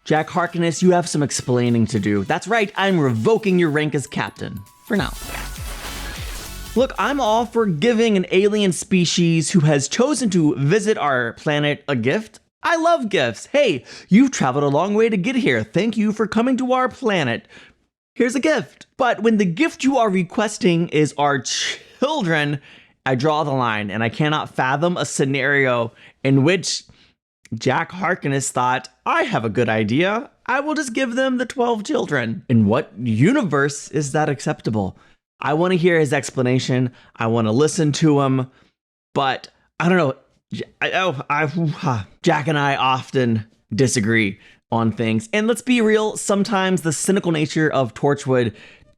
Jack Harkness, you have some explaining to do. That's right, I'm revoking your rank as captain. For now. Look, I'm all for giving an alien species who has chosen to visit our planet a gift. I love gifts. Hey, you've traveled a long way to get here. Thank you for coming to our planet. Here's a gift. But when the gift you are requesting is our children, I draw the line, and I cannot fathom a scenario in which Jack Harkness thought, I have a good idea. I will just give them the 12 children. In what universe is that acceptable? I want to hear his explanation. I want to listen to him. But I don't know. Jack and I often disagree on things. And let's be real, sometimes the cynical nature of Torchwood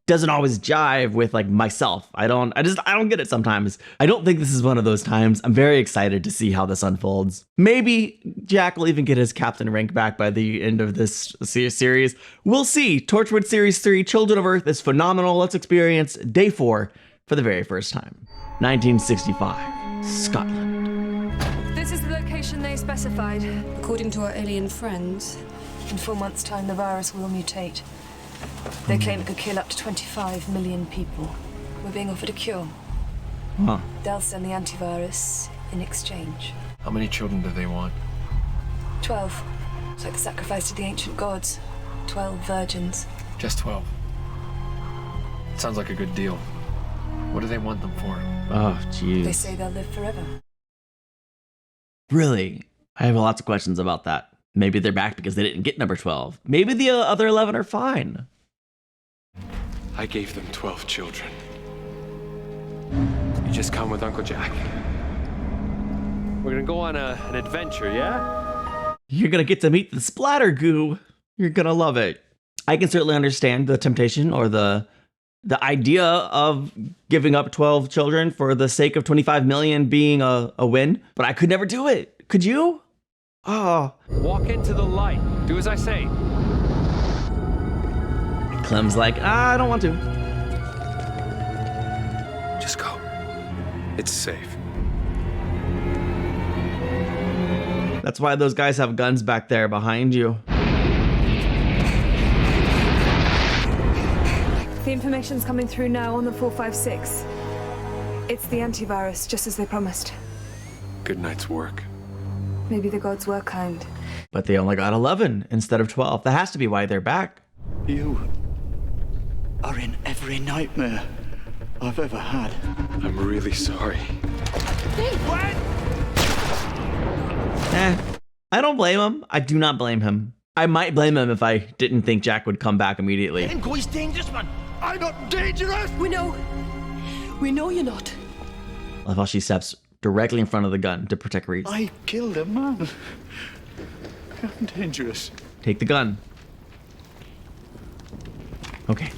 doesn't always jive with like myself. I don't get it sometimes. I don't think this is one of those times. I'm very excited to see how this unfolds. Maybe Jack will even get his captain rank back by the end of this series. We'll see. Torchwood Series 3, Children of Earth is phenomenal. Let's experience day 4 for the very first time. 1965, Scotland. This is the location they specified. According to our alien friends, In 4 months' time, the virus will mutate. They claim it could kill up to 25 million people. We're being offered a cure. Huh. They'll send the antivirus in exchange. How many children do they want? 12. It's like the sacrifice to the ancient gods. 12 virgins. Just 12. Sounds like a good deal. What do they want them for? Oh, jeez. They say they'll live forever. Really? I have lots of questions about that. Maybe they're back because they didn't get number 12. Maybe the other 11 are fine. I gave them 12 children. You just come with Uncle Jack. We're gonna go on an adventure, yeah? You're gonna get to meet the splatter goo. You're gonna love it. I can certainly understand the temptation or the idea of giving up 12 children for the sake of 25 million being a win, but I could never do it. Could you? Oh. Walk into the light. Do as I say. Clem's like, I don't want to. Just go. It's safe. That's why those guys have guns back there behind you. The information's coming through now on the 456. It's the antivirus, just as they promised. Good night's work. Maybe the gods were kind. But they only got 11 instead of 12. That has to be why they're back. You are in every nightmare I've ever had. I'm really sorry. I don't blame him. I do not blame him. I might blame him if I didn't think Jack would come back immediately. He's dangerous, man. I'm not dangerous. we know you're not. I love how she steps directly in front of the gun to protect Reese. I killed a man. I'm dangerous. Take the gun. Okay.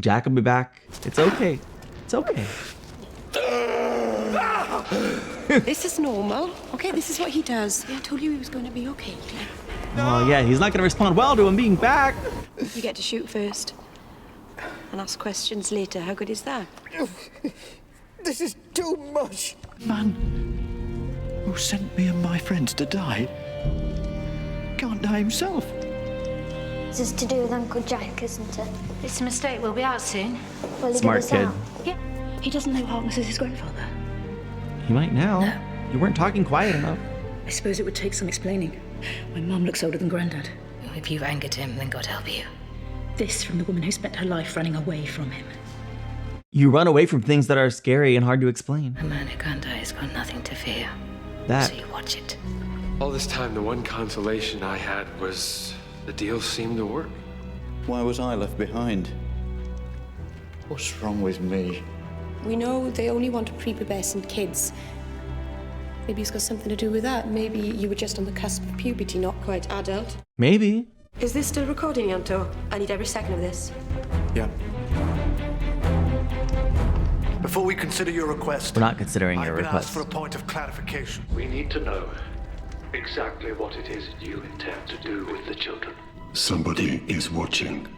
Jack will be back. It's okay. It's okay. This is normal. Okay, this is what he does. I told you he was going to be okay, Claire. Oh, yeah, he's not going to respond well to him being back. You get to shoot first and ask questions later. How good is that? This is too much. Man who sent me and my friends to die can't die himself. This is to do with Uncle Jack, isn't it? It's a mistake. We'll be out soon. Will he Smart get us kid. out? Yeah. He doesn't know Harkness is his grandfather. He might now. No. You weren't talking quiet enough. I suppose it would take some explaining. My mum looks older than Grandad. Well, if you've angered him, then God help you. This from the woman who spent her life running away from him. You run away from things that are scary and hard to explain. A man who can't die has got nothing to fear. That. So you watch it. All this time, the one consolation I had was the deal seemed to work. Why was I left behind? What's wrong with me? We know they only want to prepubescent kids. Maybe it's got something to do with that. Maybe you were just on the cusp of puberty, not quite adult. Maybe. Is this still recording, Yanto? I need every second of this. Yeah. Before we consider your request, We're not considering your I've been request. asked for a point of clarification. We need to know exactly what it is you intend to do with the children. Somebody is watching.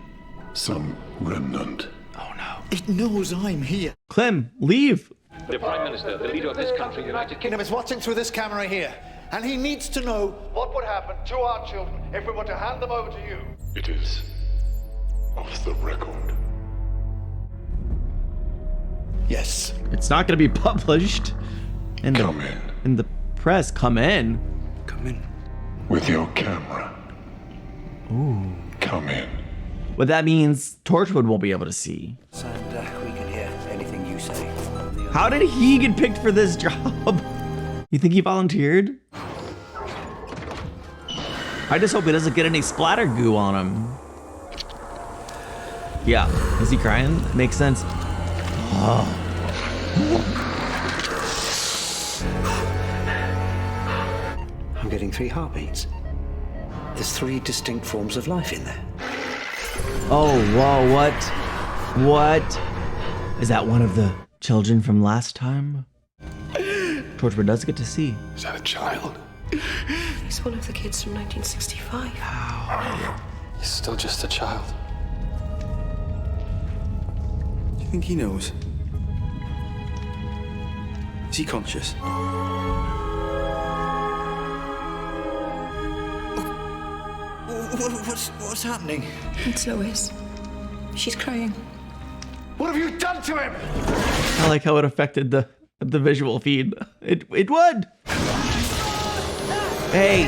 Some remnant. Oh no. It knows I'm here. Clem, leave. The Prime Minister, the leader of this country, United Kingdom, Kingdom is watching through this camera here. And he needs to know what would happen to our children if we were to hand them over to you. It is off the record. Yes. It's not going to be published in Come in. In the press. Come in. Come in. With your camera. Ooh. Come in. What that means, Torchwood won't be able to see. And we can hear anything you say. How did he get picked for this job? You think he volunteered? I just hope he doesn't get any splatter goo on him. Yeah, is he crying? Makes sense. Oh. I'm getting 3 heartbeats. There's 3 distinct forms of life in there. Oh, whoa, what? What? Is that one of the children from last time? Torchwood does get to see. Is that a child? He's one of the kids from 1965. He's still just a child. Do you think he knows? Is he conscious? What's happening? It's Lois. She's crying. What have you done to him? I like how it affected the visual feed. It would. Hey.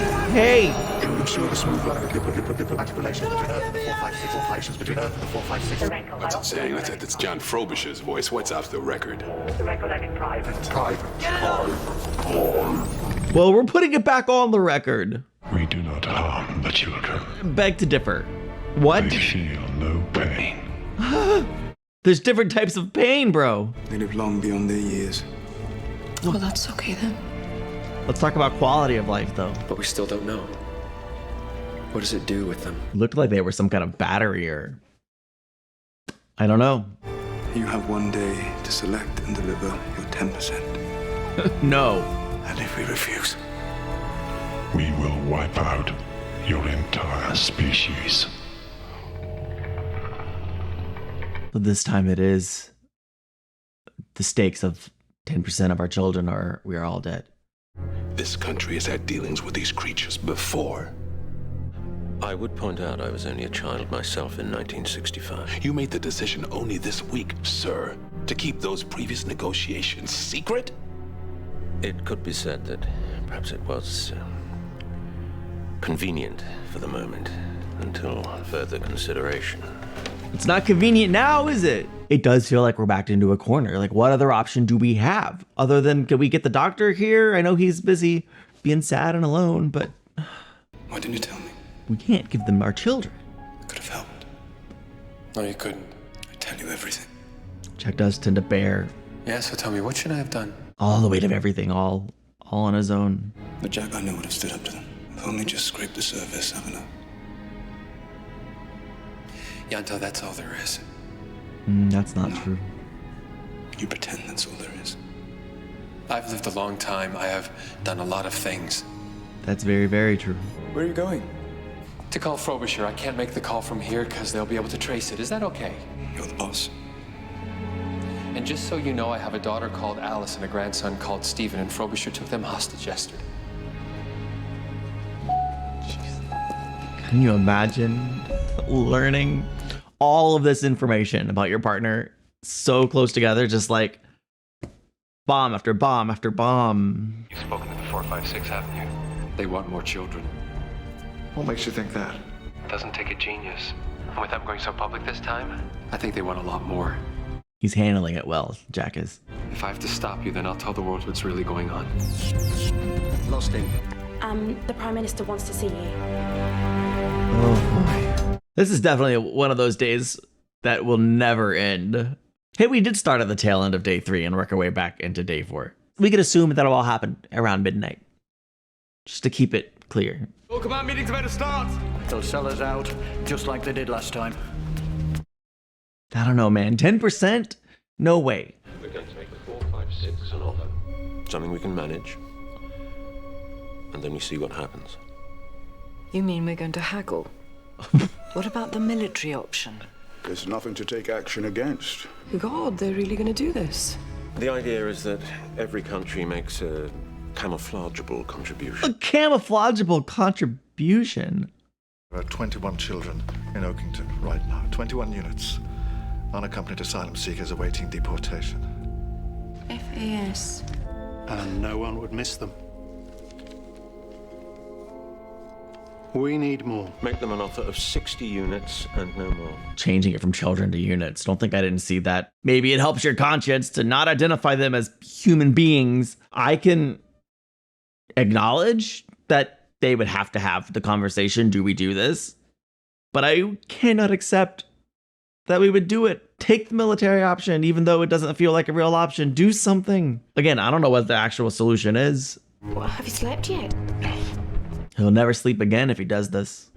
That's insane. That's John Frobisher's voice. What's off the record? Well, we're putting it back on the record. We do not harm the children. Beg to differ. What? They feel no pain. There's different types of pain, bro. They live long beyond their years. Well, that's okay then. Let's talk about quality of life, though. But we still don't know. What does it do with them? It looked like they were some kind of battery or... I don't know. You have one day to select and deliver your 10%. No. And if we refuse, We will wipe out your entire species. But this time it is the stakes of 10% of our children we are all dead. This country has had dealings with these creatures before. I would point out I was only a child myself in 1965. You made the decision only this week, sir, to keep those previous negotiations secret? It could be said that perhaps it was convenient for the moment, until further consideration. It's not convenient now, is it? It does feel like we're backed into a corner. Like, what other option do we have? Other than, can we get the doctor here? I know he's busy being sad and alone, but... Why didn't you tell me? We can't give them our children. I could have helped. No, you couldn't. I tell you everything. Jack does tend to bear Yeah, so tell me, what should I have done? all the weight of everything, all on his own. But Jack, I know would have stood up to them. I've only just scraped the surface, haven't I? Yanto, that's all there is. That's not true. You pretend that's all there is. I've lived a long time. I have done a lot of things. That's very, very true. Where are you going? To call Frobisher, I can't make the call from here because they'll be able to trace it. Is that okay? You're the boss. And just so you know, I have a daughter called Alice and a grandson called Stephen, and Frobisher took them hostage yesterday. Can you imagine learning all of this information about your partner so close together, just like bomb after bomb after bomb? You've spoken to the 456, haven't you? They want more children. What makes you think that? It doesn't take a genius. And with them going so public this time, I think they want a lot more. He's handling it well, Jack is. If I have to stop you, then I'll tell the world what's really going on. Lost him. The Prime Minister wants to see you. Oh boy. This is definitely one of those days that will never end. Hey, we did start at the tail end of day 3 and work our way back into day 4. We could assume that'll all happen around midnight. Just to keep it clear. All command meetings about to start. They'll sell us out, just like they did last time. I don't know, man. 10%? No way. We're going to make the 456 an offer. Something we can manage. And then we see what happens. You mean we're going to haggle? What about the military option? There's nothing to take action against. God, they're really going to do this? The idea is that every country makes a camouflageable contribution. A camouflageable contribution? There are 21 children in Oakington right now. 21 units. Unaccompanied asylum seekers awaiting deportation. FAS. And no one would miss them. We need more. Make them an offer of 60 units and no more. Changing it from children to units. Don't think I didn't see that. Maybe it helps your conscience to not identify them as human beings. I can acknowledge that they would have to have the conversation. Do we do this? But I cannot accept that we would do it. Take the military option, even though it doesn't feel like a real option. Do something. Again, I don't know what the actual solution is. What, have you slept yet? He'll never sleep again if he does this.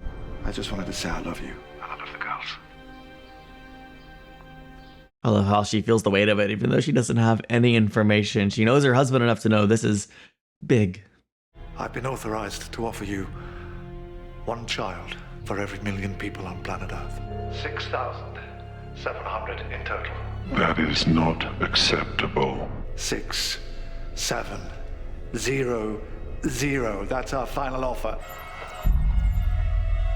I just wanted to say I love you. And I love the girls. I love how she feels the weight of it, even though she doesn't have any information. She knows her husband enough to know this is big. I've been authorized to offer you one child for every 1 million people on planet Earth. 6,700 in total. That is not acceptable. 6, 7, 0, 0. That's our final offer.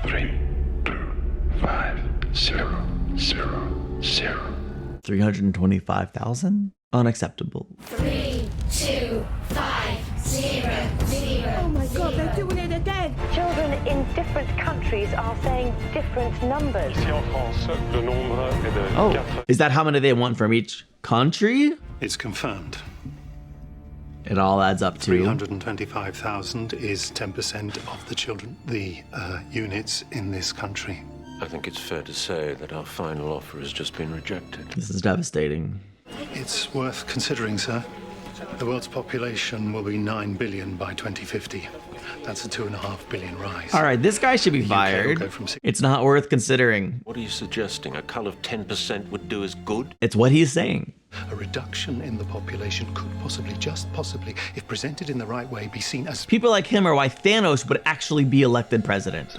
3, 2, 5, 0, 0, 0. 325,000? Unacceptable. 3, 2, 5, 0, 0. Oh my God, they're doing it again! Children in different countries are saying different numbers. Oh, is that how many they want from each country? It's confirmed. It all adds up to 325,000 is 10% of the children, the units in this country. I think it's fair to say that our final offer has just been rejected. This is devastating. It's worth considering, sir. The world's population will be 9 billion by 2050. That's a 2.5 billion rise. All right, this guy should be The UK will fired. go from It's not worth considering. What are you suggesting? A cull of 10% would do us good? It's what he's saying. A reduction in the population could possibly, just possibly, if presented in the right way, be seen as... People like him are why Thanos would actually be elected president.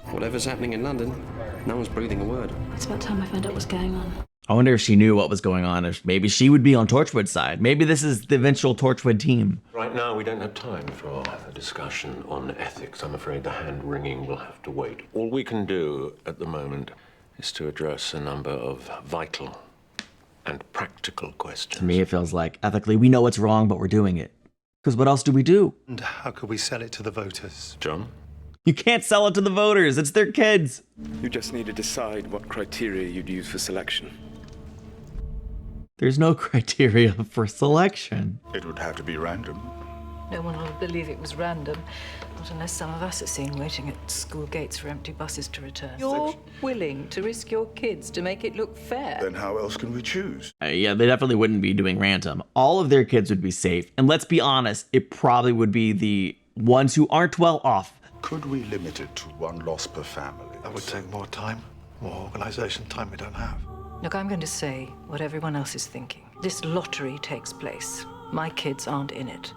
Whatever's happening in London, no one's breathing a word. It's about time I found out what's going on. I wonder if she knew what was going on, if maybe she would be on Torchwood's side. Maybe this is the eventual Torchwood team. Right now, we don't have time for a discussion on ethics. I'm afraid the hand-wringing will have to wait. All we can do at the moment is to address a number of vital and practical questions. To me, it feels like, ethically, we know what's wrong, but we're doing it. Because what else do we do? And how could we sell it to the voters? John? You can't sell it to the voters. It's their kids. You just need to decide what criteria you'd use for selection. There's no criteria for selection. It would have to be random. No one will believe it was random, not unless some of us are seen waiting at school gates for empty buses to return. You're willing to risk your kids to make it look fair? Then how else can we choose? Yeah, they definitely wouldn't be doing random. All of their kids would be safe. And let's be honest, it probably would be the ones who aren't well off. Could we limit it to one loss per family? That would take more time, more organization, time we don't have. Look, I'm going to say what everyone else is thinking. This lottery takes place. My kids aren't in it.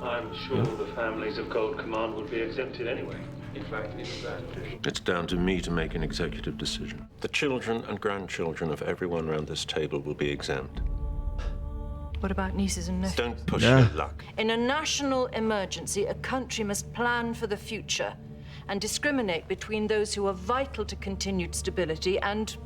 I'm sure the families of Gold Command would be exempted anyway. In fact, It's down to me to make an executive decision. The children and grandchildren of everyone around this table will be exempt. What about nieces and nephews? Don't push your luck. In a national emergency, a country must plan for the future and discriminate between those who are vital to continued stability and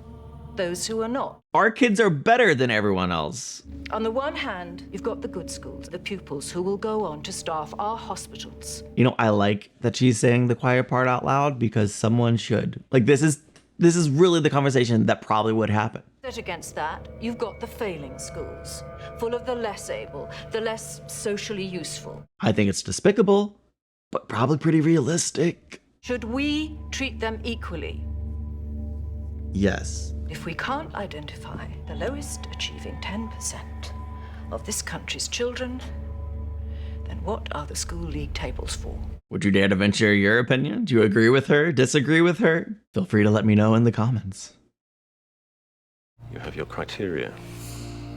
those who are not. Our kids are better than everyone else. On the one hand, you've got the good schools, the pupils who will go on to staff our hospitals. You know, I like that she's saying the quiet part out loud because someone should. Like, this is really the conversation that probably would happen. Set against that, you've got the failing schools, full of the less able, the less socially useful. I think it's despicable, but probably pretty realistic. Should we treat them equally? Yes. If we can't identify the lowest achieving 10% of this country's children, then what are the school league tables for? Would you dare to venture your opinion? Do you agree with her? Disagree with her? Feel free to let me know in the comments. You have your criteria.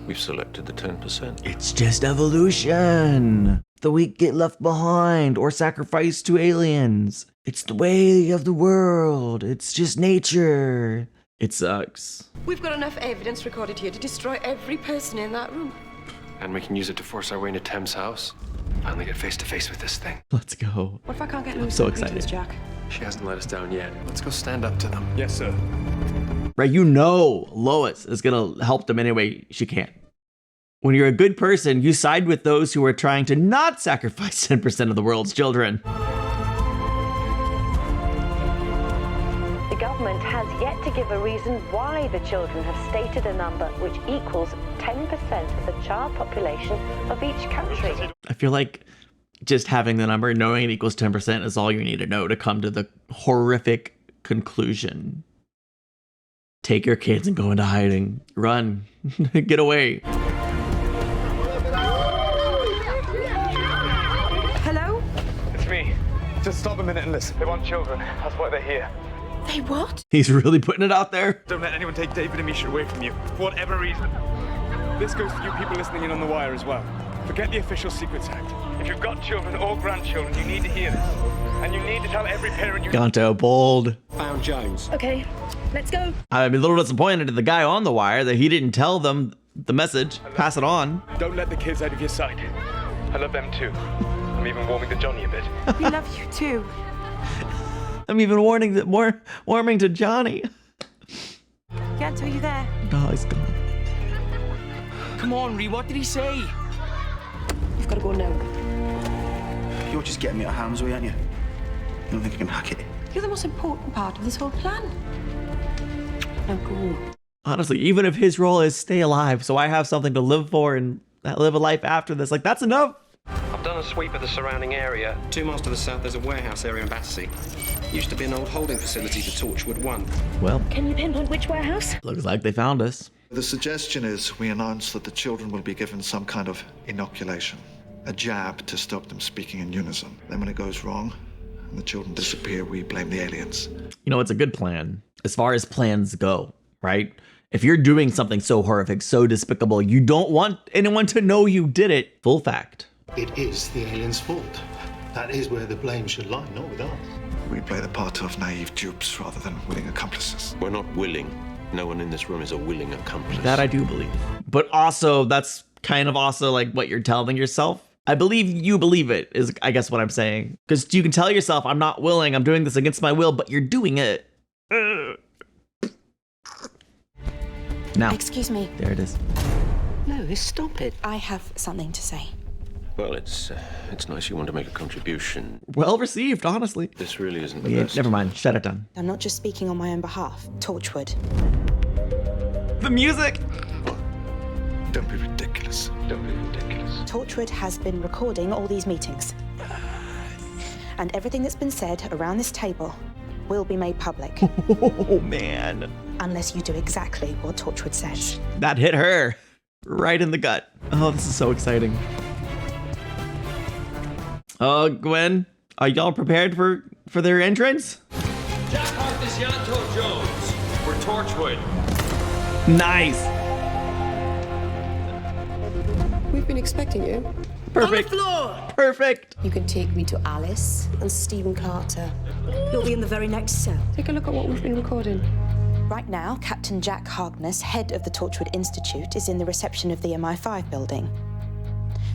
We've selected the 10%. It's just evolution. The weak get left behind or sacrificed to aliens. It's the way of the world. It's just nature. It sucks. We've got enough evidence recorded here to destroy every person in that room. And we can use it to force our way into Thames' house. Finally get face to face with this thing. Let's go. What if I can't get I'm loose? so excited. Jack? She hasn't let us down yet. Let's go stand up to them. Yes, sir. Right, you know Lois is gonna help them any way she can. When you're a good person, you side with those who are trying to not sacrifice 10% of the world's children. The government has yet to give a reason why the children have stated a number which equals 10% of the child population of each country. I feel like just having the number, knowing it equals 10% is all you need to know to come to the horrific conclusion. Take your kids and go into hiding. Run. Get away. Hello? It's me. Just stop a minute and listen. They want children. That's why they're here. They what? He's really putting it out there. Don't let anyone take David and Misha away from you, for whatever reason. This goes for you people listening in on the wire as well. Forget the official Secrets Act. If you've got children or grandchildren, you need to hear this. And you need to tell every parent you... Gonto, bold. Found Jones. Okay, let's go. I'm a little disappointed at the guy on the wire that he didn't tell them the message. Pass it on. Don't let the kids out of your sight. I love them too. I'm even warming to Johnny a bit. We love you too. I'm even warming to Johnny. Can't tell you there. No, he's gone. Come on, Ree, what did he say? You've got to go now. You're just getting me out of harm's way, aren't you? You don't think I can hack it? You're the most important part of this whole plan. Now go. Honestly, even if his role is stay alive, so I have something to live for and live a life after this, like, that's enough. I've done a sweep of the surrounding area. 2 miles to the south, there's a warehouse area in Battersea. Used to be an old holding facility for Torchwood 1. Well, Can you pinpoint which warehouse? looks like they found us. The suggestion is we announce that the children will be given some kind of inoculation, a jab to stop them speaking in unison. Then when it goes wrong and the children disappear, we blame the aliens. You know, it's a good plan as far as plans go, right? If you're doing something so horrific, so despicable, you don't want anyone to know you did it. Full fact. It is the aliens' fault. That is where the blame should lie, not with us. We play the part of naive dupes rather than willing accomplices. We're not willing. No one in this room is a willing accomplice. That I do believe. But also, that's kind of also like what you're telling yourself. I believe you believe it, is I guess what I'm saying. Because you can tell yourself, I'm not willing, I'm doing this against my will, but you're doing it. Now. Excuse me. There it is. No, stop it. I have something to say. Well, it's nice you want to make a contribution. Well received, honestly. This really isn't the best. Never mind, shut it down. I'm not just speaking on my own behalf. Torchwood. The music! Don't be ridiculous. Don't be ridiculous. Torchwood has been recording all these meetings. And everything that's been said around this table will be made public. Oh, man. Unless you do exactly what Torchwood says. That hit her right in the gut. Oh, this is so exciting. Oh, Gwen, are y'all prepared for their entrance? Jack Harkness, Yanto Jones. We're Torchwood. Nice. We've been expecting you. Perfect. On the floor. Perfect. You can take me to Alice and Stephen Carter. You'll be in the very next cell. Take a look at what we've been recording. Right now, Captain Jack Harkness, head of the Torchwood Institute, is in the reception of the MI5 building.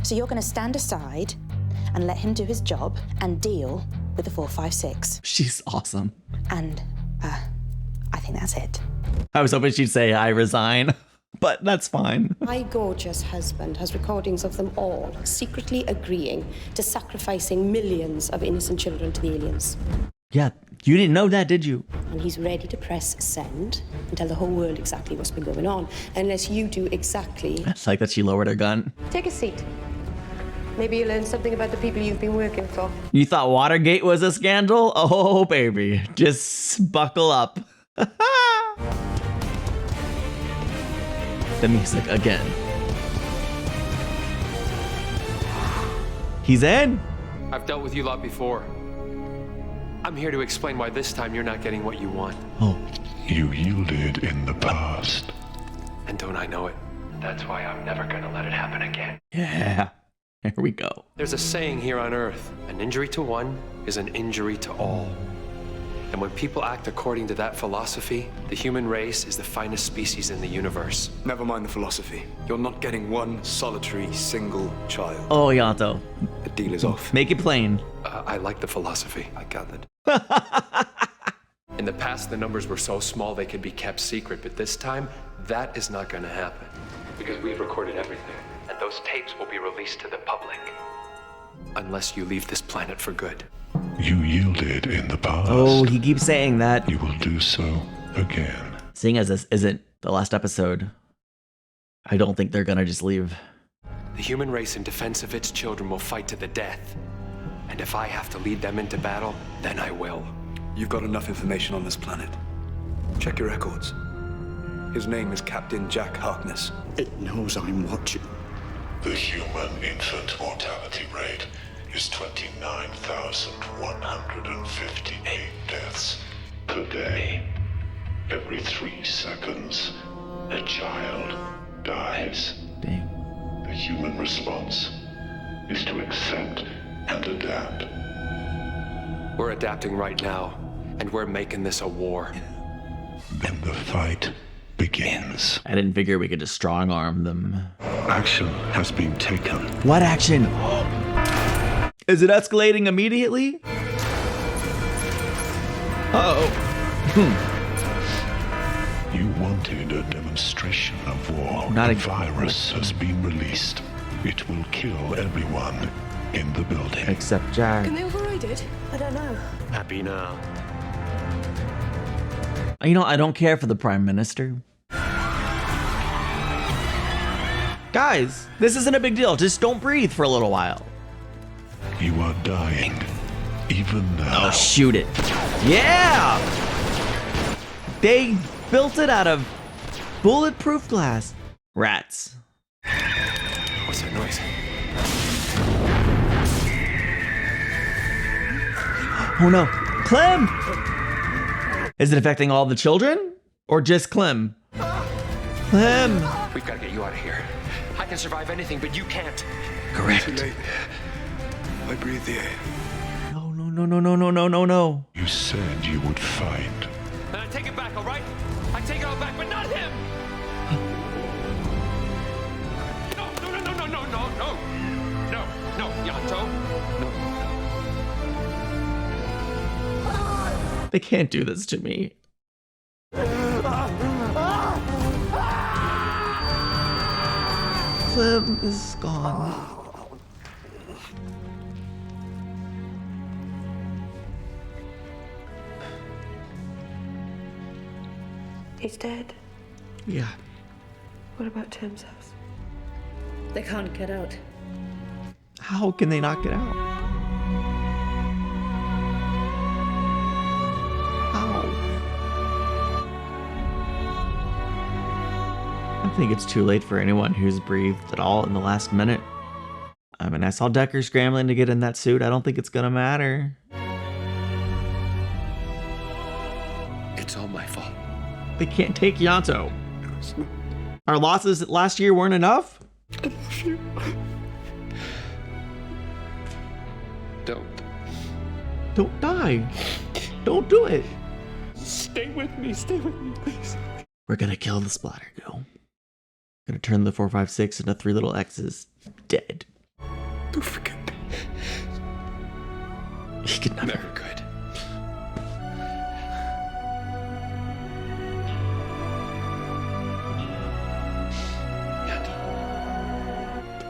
So you're going to stand aside and let him do his job and deal with the 456. She's awesome. And, I think that's it. I was hoping she'd say, I resign, but that's fine. My gorgeous husband has recordings of them all secretly agreeing to sacrificing millions of innocent children to the aliens. Yeah, you didn't know that, did you? And he's ready to press send and tell the whole world exactly what's been going on, unless you do exactly... It's like that she lowered her gun. Take a seat. Maybe you'll learn something about the people you've been working for. You thought Watergate was a scandal? Oh, baby. Just buckle up. The music again. He's in. I've dealt with you lot before. I'm here to explain why this time you're not getting what you want. Oh. You yielded in the past. And don't I know it? That's why I'm never gonna let it happen again. Yeah. Here we go. There's a saying here on Earth, an injury to one is an injury to all. And when people act according to that philosophy, the human race is the finest species in the universe. Never mind the philosophy. You're not getting one solitary, single child. Oh, Yanto. The deal is off. Make it plain. I like the philosophy. I gathered. In the past, the numbers were so small they could be kept secret, but this time, that is not going to happen. Because we've recorded everything, and those tapes will be released to the public. Unless you leave this planet for good. You yielded in the past. Oh, he keeps saying that. You will do so again. Seeing as this isn't the last episode, I don't think they're gonna just leave. The human race in defense of its children will fight to the death. And if I have to lead them into battle, then I will. You've got enough information on this planet. Check your records. His name is Captain Jack Harkness. It knows I'm watching. The human infant mortality rate is 29,158 deaths per day. Every 3 seconds, a child dies. Dang. The human response is to accept and adapt. We're adapting right now, and we're making this a war. Then the fight begins. I didn't figure we could just strong arm them. Action has been taken. What action? Is it escalating immediately? Uh-oh. You wanted a demonstration of war. Not the virus has been released. It will kill everyone in the building. Except Jack. Can they override it? I don't know. Happy now. You know, I don't care for the Prime Minister. Guys, this isn't a big deal. Just don't breathe for a little while. You are dying, even now. Oh, shoot it. Yeah! They built it out of bulletproof glass. Rats. What's that noise? Oh no. Clem! Is it affecting all the children? Or just Clem? Clem! We've got to get you out of here. I can survive anything, but you can't. Correct. Too late. I breathe the air. No, no, no, no, no, no, no, no, no. You said you would fight. And I take it back, all right? I take it all back, but not him! No, no, no, no, no, no, no, no. No, no, Yanto. No. They can't do this to me. Clem is gone. He's dead. Yeah. What about Tim's house? They can't get out. How can they not get out? How? I think it's too late for anyone who's breathed at all in the last minute. I mean, I saw Decker scrambling to get in that suit. I don't think it's gonna matter. It's all my fault. They can't take Yanto. Our losses last year weren't enough? Don't die. Don't do it. Stay with me, please. We're gonna kill the splatter girl. Gonna turn the 456 into 3 little X's. Dead. Don't forget me. He could never. Never could.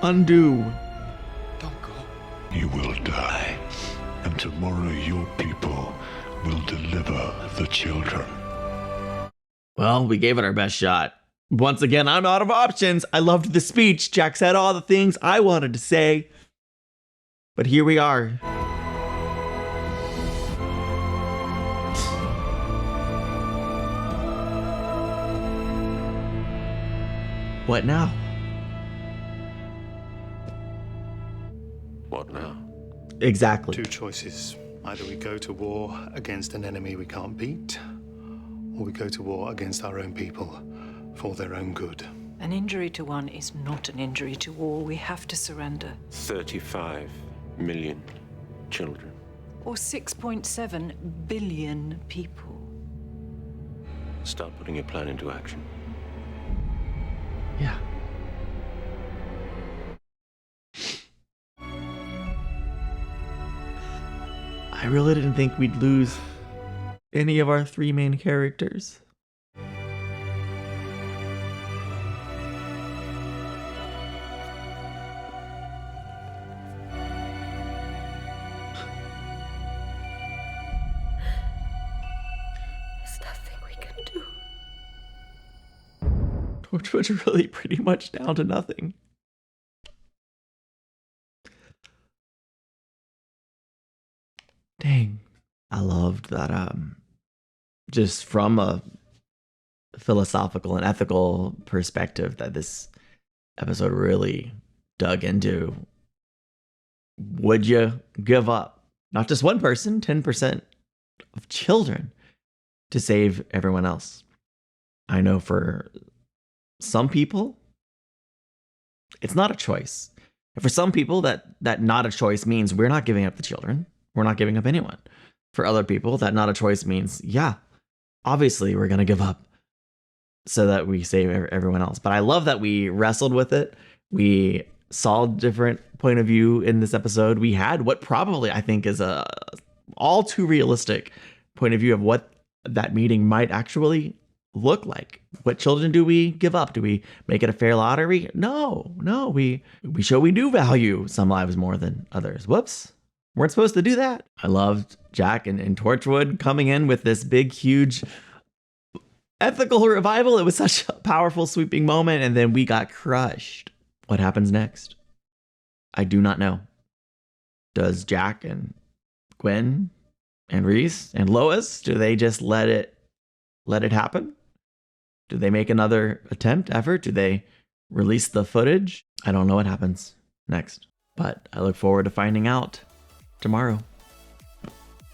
Undo. Don't go. You will die, and tomorrow your people will deliver the children. Well, we gave it our best shot. Once again, I'm out of options. I loved the speech. Jack said all the things I wanted to say. But here we are. What now? What now? Exactly. 2 choices. Either we go to war against an enemy we can't beat, or we go to war against our own people for their own good. An injury to one is not an injury to all. We have to surrender. 35 million children. Or 6.7 billion people. Start putting your plan into action. Yeah. I really didn't think we'd lose any of our three main characters. There's nothing we can do. Torchwood's really pretty much down to nothing. Dang. I loved that just from a philosophical and ethical perspective that this episode really dug into. Would you give up not just one person, 10% of children to save everyone else? I know for some people, it's not a choice. And for some people, that not a choice means we're not giving up the children. We're not giving up anyone. For other people, that not a choice means, yeah, obviously we're going to give up so that we save everyone else. But I love that we wrestled with it. We saw a different point of view in this episode. We had what probably I think is a all too realistic point of view of what that meeting might actually look like. What children do we give up? Do we make it a fair lottery? No, we show we do value some lives more than others. Whoops. Weren't supposed to do that. I loved Jack and Torchwood coming in with this big, huge ethical revival. It was such a powerful, sweeping moment, and then we got crushed. What happens next? I do not know. Does Jack and Gwen and Reese and Lois, do they just let it happen? Do they make another effort? Do they release the footage? I don't know what happens next, but I look forward to finding out tomorrow.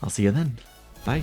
I'll see you then. Bye.